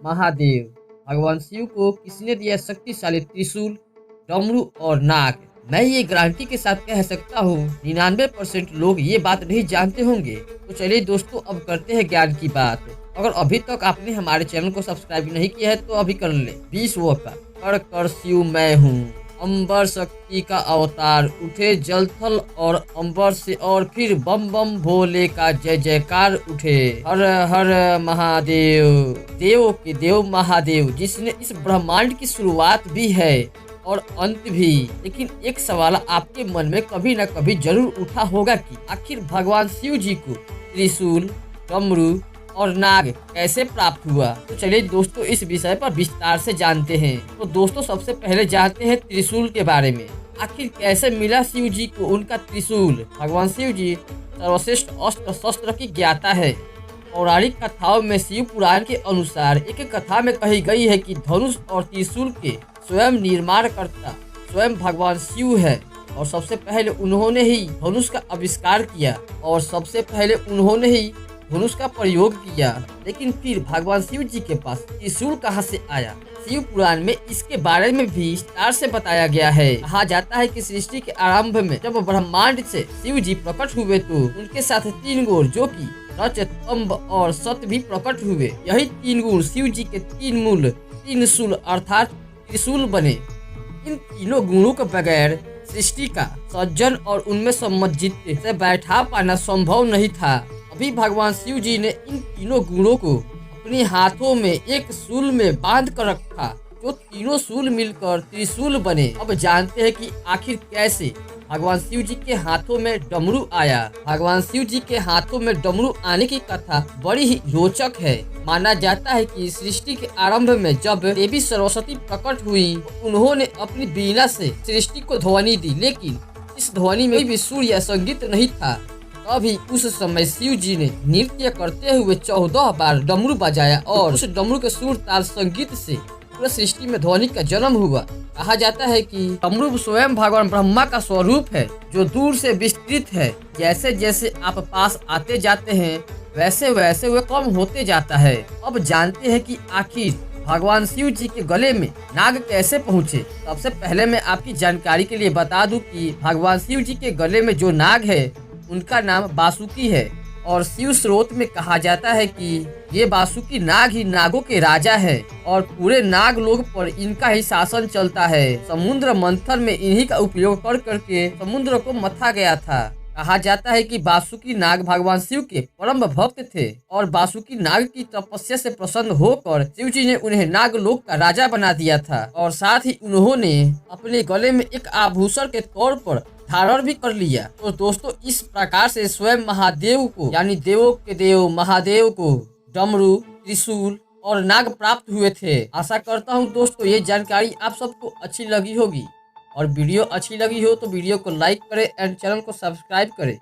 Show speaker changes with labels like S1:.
S1: महादेव। भगवान शिव को किसने दिया शक्तिशाली त्रिशूल, डमरू और नाग? मैं ये गारंटी के साथ कह सकता हूँ 99% लोग ये बात नहीं जानते होंगे। तो चलिए दोस्तों, अब करते हैं ज्ञान की बात। अगर अभी तक आपने हमारे चैनल को सब्सक्राइब नहीं किया है तो अभी कर ले। विश्व का कर कर शिव मैं हूँ, अंबर शक्ति का अवतार, उठे जल थल और अंबर से, और फिर बम बम भोले का जय जयकार उठे। हर हर महादेव। देव के देव महादेव, जिसने इस ब्रह्मांड की शुरुआत भी है और अंत भी। लेकिन एक सवाल आपके मन में कभी न कभी जरूर उठा होगा कि आखिर भगवान शिव जी को त्रिशूल, डमरू और नाग कैसे प्राप्त हुआ। तो चलिए दोस्तों, इस विषय पर विस्तार से जानते हैं। तो दोस्तों, सबसे पहले जानते हैं त्रिशूल के बारे में। आखिर कैसे मिला शिव जी को उनका त्रिशूल? भगवान शिव जी सर्वश्रेष्ठ अस्त्र शस्त्र की ज्ञाता है। पौराणिक कथाओं में शिव पुराण के अनुसार एक कथा में कही गई है कि धनुष और त्रिशूल के स्वयं निर्माणकर्ता स्वयं भगवान शिव है, और सबसे पहले उन्होंने ही धनुष का आविष्कार किया और सबसे पहले उन्होंने ही धनुष का प्रयोग किया। लेकिन फिर भगवान शिव जी के पास त्रिशूल कहां से आया? शिव पुराण में इसके बारे में भी विस्तार से बताया गया है। कहा जाता है कि सृष्टि के आरंभ में जब ब्रह्मांड से शिव जी प्रकट हुए तो उनके साथ 3 गुण, जो कि रच, तंब और सत भी प्रकट हुए। यही 3 गुण शिव जी के 3 मूल, 3 शूल अर्थात त्रिशूल बने। इन तीनों गुणों के बगैर सृष्टि का सज्जन और उनमें सम्मजित से बैठा पाना संभव नहीं था। अभी भगवान शिव जी ने इन तीनों गुणों को अपने हाथों में एक शूल में बांध कर रखा, जो तीनों शूल मिलकर त्रिशूल बने। अब जानते हैं कि आखिर कैसे भगवान शिव जी के हाथों में डमरू आया। भगवान शिव जी के हाथों में डमरू आने की कथा बड़ी ही रोचक है। माना जाता है कि सृष्टि के आरंभ में जब देवी सरस्वती प्रकट हुई, उन्होंने अपनी वीणा से सृष्टि को ध्वनि दी, लेकिन इस ध्वनि में भी सुर या संगीत नहीं था। तभी उस समय शिव जी ने नृत्य करते हुए 14 बार डमरू बजाया और उस डमरू के सुर ताल संगीत से पूरी सृष्टि में ध्वनि का जन्म हुआ। कहा जाता है कि डमरू स्वयं भगवान ब्रह्मा का स्वरूप है, जो दूर से विस्तृत है। जैसे जैसे आप पास आते जाते हैं वैसे वैसे वह कम होते जाता है। अब जानते हैं कि आखिर भगवान शिव जी के गले में नाग कैसे पहुँचे। सबसे पहले मैं आपकी जानकारी के लिए बता दूं कि भगवान शिव जी के गले में जो नाग है उनका नाम बासुकी है, और शिव स्रोत में कहा जाता है कि ये बासुकी नाग ही नागों के राजा है और पूरे नाग लोग पर इनका ही शासन चलता है। समुद्र मंथन में इन्हीं का उपयोग कर करके समुद्र को मथा गया था। कहा जाता है कि बासुकी नाग भगवान शिव के परम भक्त थे और बासुकी नाग की तपस्या से प्रसन्न होकर शिव जी ने उन्हें नागलोक का राजा बना दिया था, और साथ ही उन्होंने अपने गले में एक आभूषण के तौर पर धारण भी कर लिया। तो दोस्तों, इस प्रकार से स्वयं महादेव को, यानी देवों के देव महादेव को डमरू, त्रिशूल और नाग प्राप्त हुए थे। आशा करता हूँ दोस्तों ये जानकारी आप सबको अच्छी लगी होगी, और वीडियो अच्छी लगी हो तो वीडियो को लाइक करें एंड चैनल को सब्सक्राइब करें।